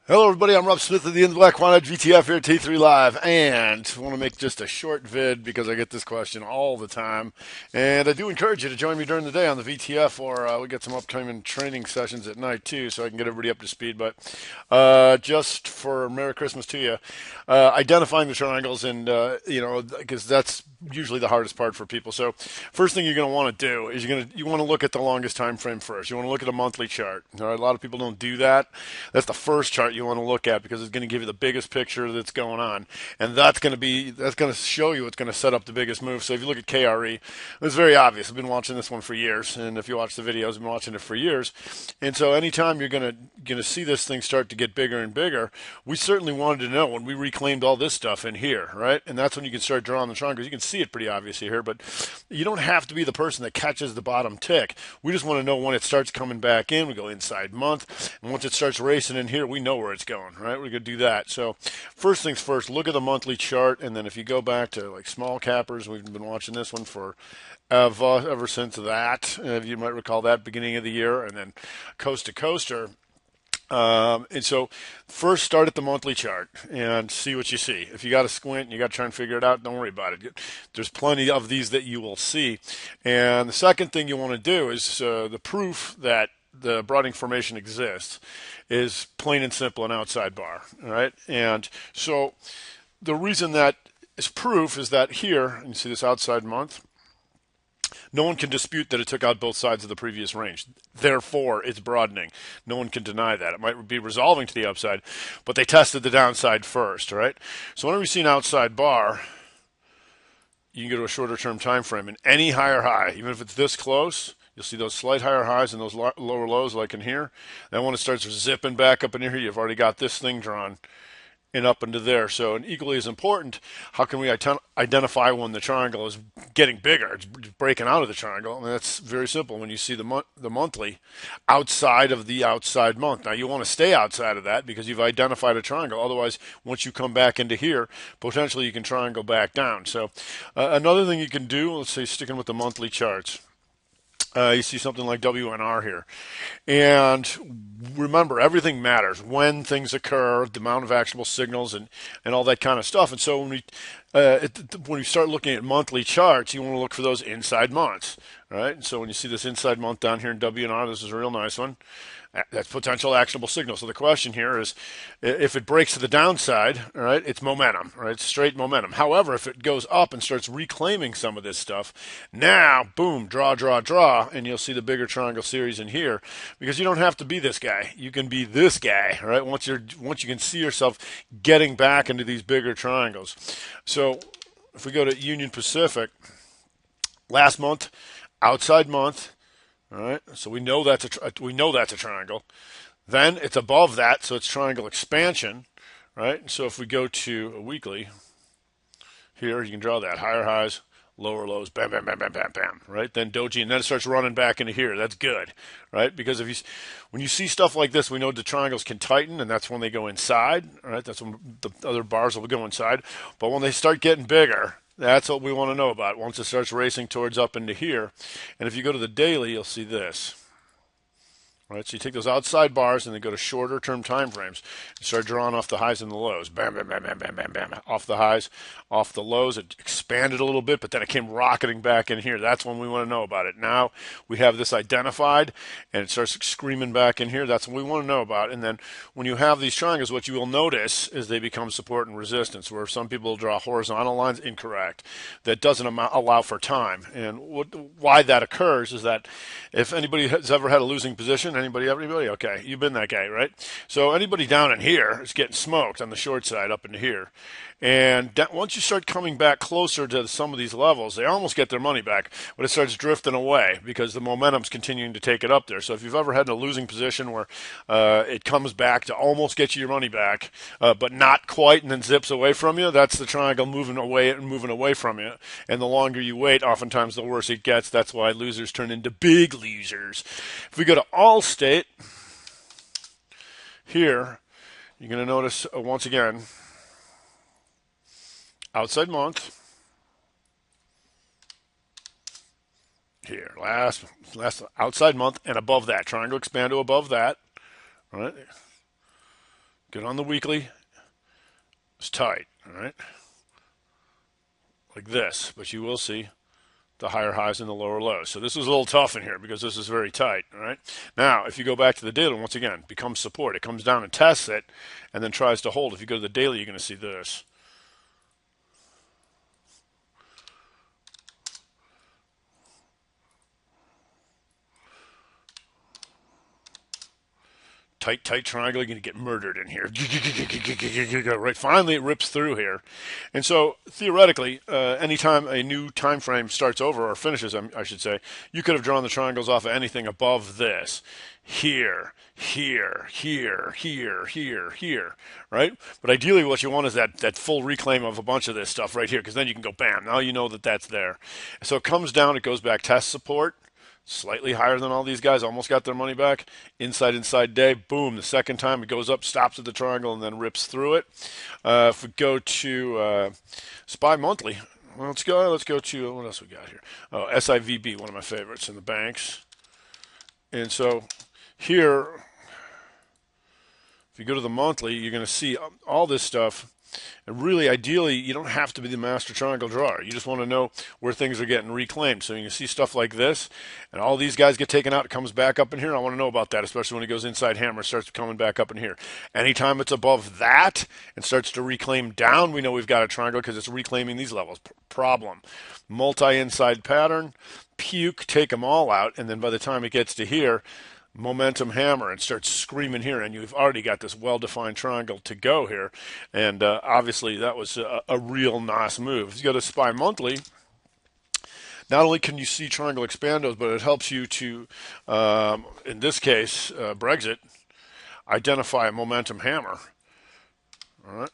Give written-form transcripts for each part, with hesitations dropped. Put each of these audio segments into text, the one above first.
Hello, everybody. I'm Rob Smith of the In the Black Quant VTF here at T3 Live, and I want to make just a short vid because I get this question all the time, and I do encourage you to join me during the day on the VTF, or we get some upcoming training sessions at night too, so I can get everybody up to speed. But just for Merry Christmas to you, identifying the triangles, and because that's usually the hardest part for people. So first thing you're going to want to do is you want to look at the longest time frame first. You want to look at a monthly chart. All right, a lot of people don't do that. That's the first chart you want to look at because it's going to give you the biggest picture that's going on, and that's going to show you what's going to set up the biggest move. So if you look at KRE, it's very obvious. I've been watching this one for years, and if you watch the videos, I've been watching it for years. And so anytime you're going to see this thing start to get bigger and bigger, we certainly wanted to know when we reclaimed all this stuff in here, right? And that's when you can start drawing the triangles. You can see it pretty obviously here, but you don't have to be the person that catches the bottom tick. We just want to know when it starts coming back in. We go inside month, and once it starts racing in here, we know where it's going, right? We're going to do that. So first things first, look at the monthly chart, and then if you go back to like small cappers, we've been watching this one for ever since that. You might recall that beginning of the year, and then coast to coaster. And so first start at the monthly chart and see what you see. If you got to squint and you got to try and figure it out, don't worry about it. There's plenty of these that you will see. And the second thing you want to do is the proof that the broadening formation exists is plain and simple an outside bar. All right. And so the reason that is proof is that here, you see this outside month, no one can dispute that it took out both sides of the previous range. Therefore, it's broadening. No one can deny that. It might be resolving to the upside, but they tested the downside first, right? So whenever you see an outside bar, you can go to a shorter term time frame, and any higher high, even if it's this close, you'll see those slight higher highs and those lower lows like in here. Then when it starts zipping back up in here, you've already got this thing drawn and up into there. So, and equally as important, how can we identify when the triangle is getting bigger? It's breaking out of the triangle, and that's very simple. When you see the monthly outside of the outside month, now you want to stay outside of that because you've identified a triangle. Otherwise, once you come back into here, potentially you can triangle back down. So, another thing you can do, let's say sticking with the monthly charts. You see something like WNR here. And remember, everything matters. When things occur, the amount of actionable signals, and all that kind of stuff. And so when you start looking at monthly charts, you want to look for those inside months, right? And so when you see this inside month down here in WNR, this is a real nice one. That's potential actionable signal. So the question here is, if it breaks to the downside, all right, it's momentum, right? It's straight momentum. However, if it goes up and starts reclaiming some of this stuff, now, boom, draw, draw, draw, and you'll see the bigger triangle series in here, because you don't have to be this guy. You can be this guy, right? Once you can see yourself getting back into these bigger triangles. So if we go to Union Pacific, last month, outside month. All right, so we know that's a triangle. Then it's above that, so it's triangle expansion, right? So if we go to a weekly, here you can draw that higher highs, lower lows, bam, bam, bam, bam, bam, bam, right? Then doji, and then it starts running back into here. That's good, right? Because when you see stuff like this, we know the triangles can tighten, and that's when they go inside, right? That's when the other bars will go inside. But when they start getting bigger, that's what we want to know about once it starts racing towards up into here. And if you go to the daily, you'll see this. Right, so you take those outside bars and then go to shorter term time frames and start drawing off the highs and the lows. Bam, bam, bam, bam, bam, bam, bam. Off the highs, off the lows. It expanded a little bit, but then it came rocketing back in here. That's when we want to know about it. Now we have this identified, and it starts screaming back in here. That's what we want to know about. And then when you have these triangles, what you will notice is they become support and resistance, where some people draw horizontal lines. Incorrect. That doesn't allow for time. And why that occurs is that if anybody has ever had a losing position, anybody? Okay, you've been that guy, right? So anybody down in here is getting smoked on the short side up into here. And once you start coming back closer to some of these levels, they almost get their money back, but it starts drifting away because the momentum's continuing to take it up there. So if you've ever had a losing position where it comes back to almost get you your money back, but not quite, and then zips away from you, that's the triangle moving away from you. And the longer you wait, oftentimes the worse it gets. That's why losers turn into big losers. If we go to Allstate, here, you're going to notice once again, outside month, here, last outside month, and above that, triangle expand to above that, all right? Get on the weekly. It's tight, all right? Like this, but you will see the higher highs and the lower lows. So this was a little tough in here because this is very tight, all right? Now, if you go back to the daily, once again, becomes support. It comes down and tests it and then tries to hold. If you go to the daily, you're going to see this. Tight triangle, you're going to get murdered in here. Right, finally it rips through here. And so theoretically, anytime a new time frame starts over or finishes, I should say, you could have drawn the triangles off of anything above this. Here, here, here, here, here, here, right? But ideally what you want is that full reclaim of a bunch of this stuff right here, because then you can go bam, now you know that that's there. So it comes down, it goes back, test support, slightly higher than all these guys, almost got their money back. Inside day, boom, the second time it goes up, stops at the triangle, and then rips through it. If we go to SPY monthly, well, let's go to, what else we got here? Oh, SIVB, one of my favorites in the banks. And so here, if you go to the monthly, you're going to see all this stuff. And really, ideally, you don't have to be the master triangle drawer. You just want to know where things are getting reclaimed. So you can see stuff like this, and all these guys get taken out. It comes back up in here. I want to know about that, especially when it goes inside hammer, starts coming back up in here. Anytime it's above that and starts to reclaim down, we know we've got a triangle because it's reclaiming these levels. Problem. Multi-inside pattern, puke, take them all out, and then by the time it gets to here, momentum hammer and starts screaming here, and you've already got this well-defined triangle to go here. And obviously that was a real nice move. If you go to SPY monthly, not only can you see triangle expandos, but it helps you to, in this case, Brexit, identify a momentum hammer. All right.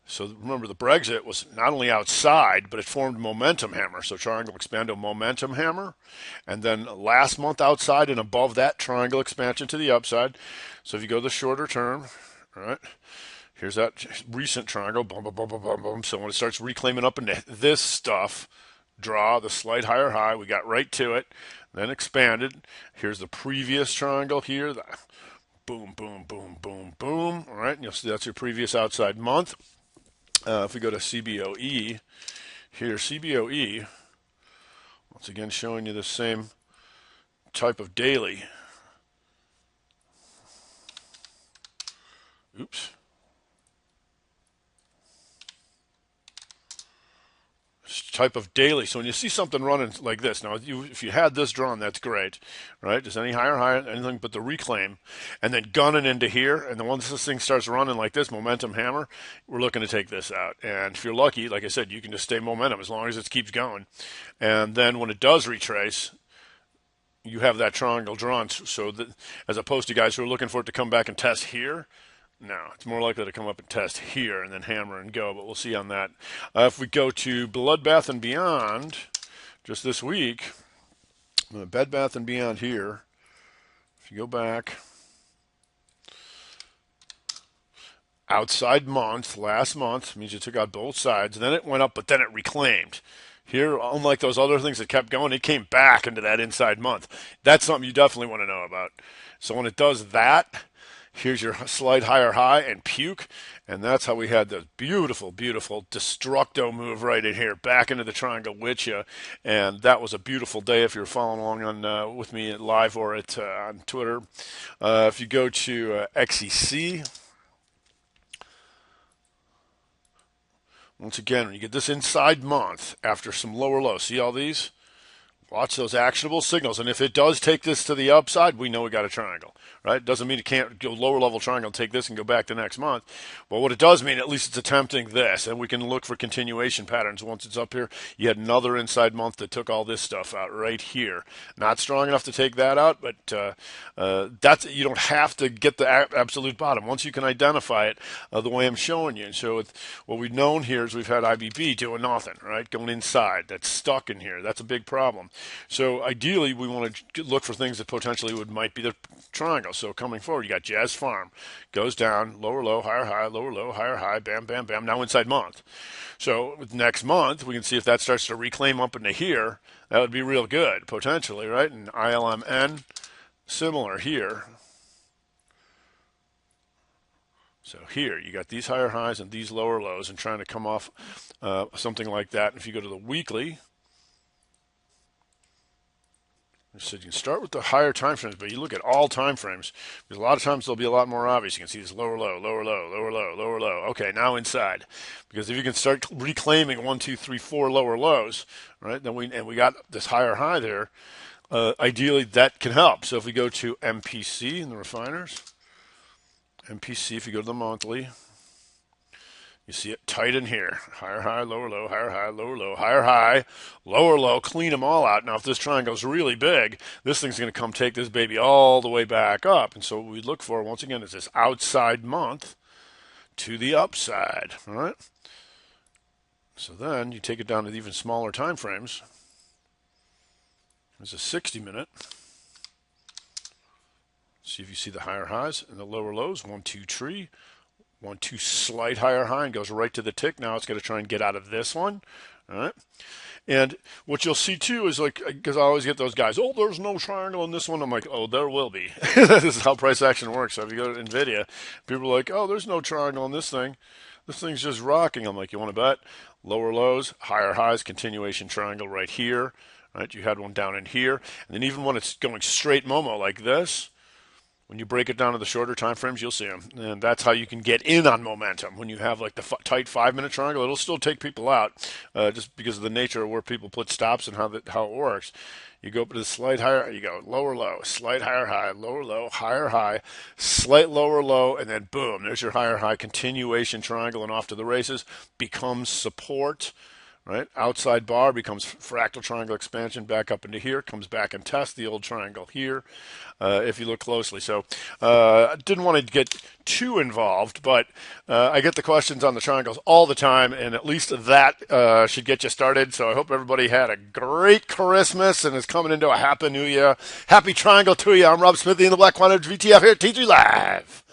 So remember, the Brexit was not only outside, but it formed momentum hammer. So triangle expando momentum hammer. And then last month outside and above that, triangle expansion to the upside. So if you go the shorter term, all right, here's that recent triangle, boom, boom, boom, boom, boom, boom. So when it starts reclaiming up into this stuff, draw the slight higher high. We got right to it, then expanded. Here's the previous triangle here. Boom, boom, boom, boom, boom. All right, and you'll see that's your previous outside month. If we go to CBOE, here, CBOE, once again showing you the same type of daily. Oops. Type of daily. So when you see something running like this, now if you had this drawn, that's great, right? Just any higher high, anything but the reclaim, and then gunning into here, and then once this thing starts running like this, momentum hammer, we're looking to take this out. And if you're lucky, like I said, you can just stay momentum as long as it keeps going. And then when it does retrace, you have that triangle drawn, so that as opposed to guys who are looking for it to come back and test here, no, it's more likely to come up and test here and then hammer and go, but we'll see on that. If we go to Bloodbath and Beyond, just this week, Bed Bath and Beyond here, if you go back, outside month, last month, means you took out both sides, then it went up, but then it reclaimed. Here, unlike those other things that kept going, it came back into that inside month. That's something you definitely want to know about. So when it does that, here's your slight higher high and puke, and that's how we had the beautiful, beautiful Destructo move right in here, back into the triangle with you, and that was a beautiful day if you're following along on with me live or on Twitter. If you go to XEC, once again, when you get this inside month after some lower lows, see all these? Watch those actionable signals, and if it does take this to the upside, we know we got a triangle, right? It doesn't mean it can't go lower level triangle and take this and go back the next month. But what it does mean, at least it's attempting this, and we can look for continuation patterns once it's up here. You had another inside month that took all this stuff out right here. Not strong enough to take that out, but that's, you don't have to get the absolute bottom. Once you can identify it the way I'm showing you. And so what we've known here is we've had IBB doing nothing, right? Going inside. That's stuck in here. That's a big problem. So ideally, we want to look for things that potentially might be the triangle. So coming forward, you got Jazz Farm. Goes down, lower low, higher high, lower low, higher high, bam, bam, bam. Now inside month. So next month, we can see if that starts to reclaim up into here. That would be real good, potentially, right? And ILMN, similar here. So here, you got these higher highs and these lower lows and trying to come off something like that. If you go to the weekly, so you can start with the higher time frames, but you look at all time frames, because a lot of times they'll be a lot more obvious. You can see this lower low, lower low, lower low, lower low. Okay, now inside. Because if you can start reclaiming 1, 2, 3, 4 lower lows, right, then we got this higher high there, ideally that can help. So if we go to MPC in the refiners, MPC, if you go to the monthly, you see it tight in here. Higher high, lower low, higher high, lower low, higher high, lower low. Clean them all out. Now, if this triangle is really big, this thing's going to come take this baby all the way back up. And so what we look for, once again, is this outside month to the upside. All right? So then you take it down to even smaller time frames. There's a 60-minute. See if you see the higher highs and the lower lows. 1, 2, 3. 1, 2, slight higher high and goes right to the tick. Now it's going to try and get out of this one. All right. And what you'll see too is like, because I always get those guys, oh, there's no triangle in this one. I'm like, oh, there will be. This is how price action works. So if you go to NVIDIA, people are like, oh, there's no triangle in this thing. This thing's just rocking. I'm like, you want to bet? Lower lows, higher highs, continuation triangle right here. Right. You had one down in here. And then even when it's going straight Momo like this, when you break it down to the shorter time frames, you'll see them. And that's how you can get in on momentum. When you have like the tight 5-minute triangle, it'll still take people out just because of the nature of where people put stops and how it works. You go up to the slight higher, you go lower low, slight higher high, lower low, higher high, slight lower low, and then boom, there's your higher high continuation triangle and off to the races. Becomes support. Right, outside bar becomes fractal triangle expansion back up into here, comes back and tests the old triangle here if you look closely. So I didn't want to get too involved, but I get the questions on the triangles all the time, and at least that should get you started. So I hope everybody had a great Christmas and is coming into a happy new year. Happy triangle to you. I'm Rob Smithy in the Black Quant VTF here at T3 Live.